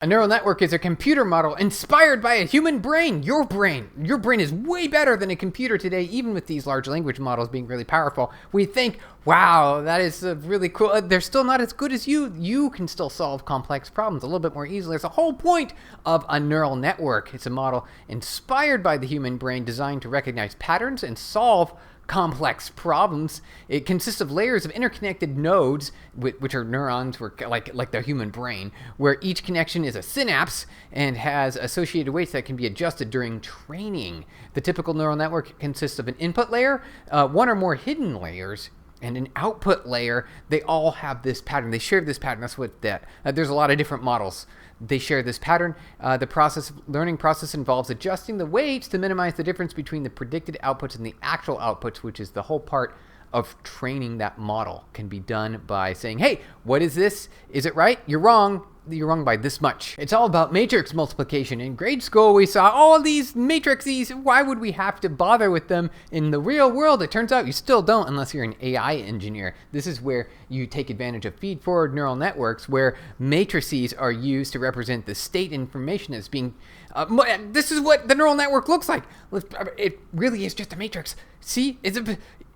A neural network is a computer model inspired by a human brain. Your brain is way better than a computer today, even with these large language models being really powerful. We think, wow, that is really cool. They're still not as good as you. You can still solve complex problems a little bit more easily. It's the whole point of a neural network. It's a model inspired by the human brain, designed to recognize patterns and solve complex problems. It consists of layers of interconnected nodes, which are neurons, like the human brain, where each connection is a synapse and has associated weights that can be adjusted during training. The typical neural network consists of an input layer, one or more hidden layers, and an output layer. They all have this pattern. They share this pattern. That's what there's a lot of different models. They share this pattern. The learning process involves adjusting the weights to minimize the difference between the predicted outputs and the actual outputs, which is the whole part of training that model. Can be done by saying, hey, what is this? Is it right? You're wrong. You're wrong by this much. It's all about matrix multiplication. In grade school, we saw all these matrices. Why would we have to bother with them in the real world? It turns out you still don't unless you're an AI engineer. This is where you take advantage of feedforward neural networks, where matrices are used to represent the state information as being this is what the neural network looks like. It really is just a matrix. See,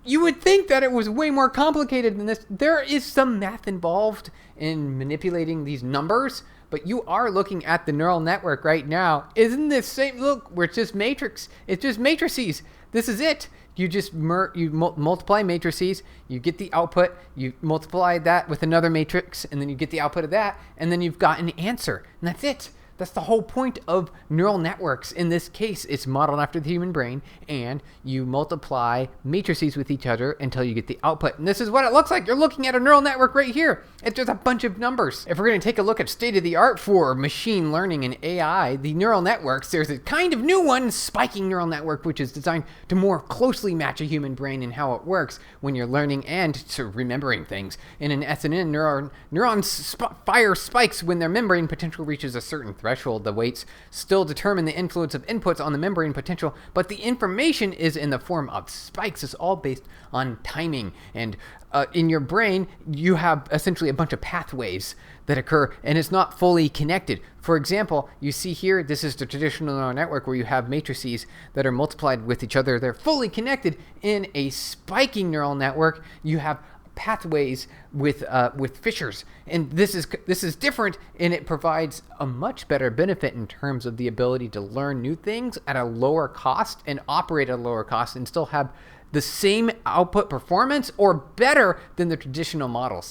you would think that it was way more complicated than this. There is some math involved in manipulating these numbers, but you are looking at the neural network right now. Isn't this same look where it's just matrix? It's just matrices. This is it. You just multiply matrices, you get the output, you multiply that with another matrix, and then you get the output of that, and then you've got an answer, and that's it. That's the whole point of neural networks. In this case, it's modeled after the human brain, and you multiply matrices with each other until you get the output. And this is what it looks like. You're looking at a neural network right here. It's just a bunch of numbers. If we're going to take a look at state of the art for machine learning and AI, the neural networks, there's a kind of new one, spiking neural network, which is designed to more closely match a human brain and how it works when you're learning and sort of remembering things. In an SNN, neurons fire spikes when their membrane potential reaches a certain threshold. The weights still determine the influence of inputs on the membrane potential, but the information is in the form of spikes. It's all based on timing. And in your brain, you have essentially a bunch of pathways that occur, and it's not fully connected. For example, you see here, this is the traditional neural network where you have matrices that are multiplied with each other. They're fully connected. In a spiking neural network, you have pathways with fissures, and this is different, and it provides a much better benefit in terms of the ability to learn new things at a lower cost and operate at a lower cost and still have the same output performance or better than the traditional models.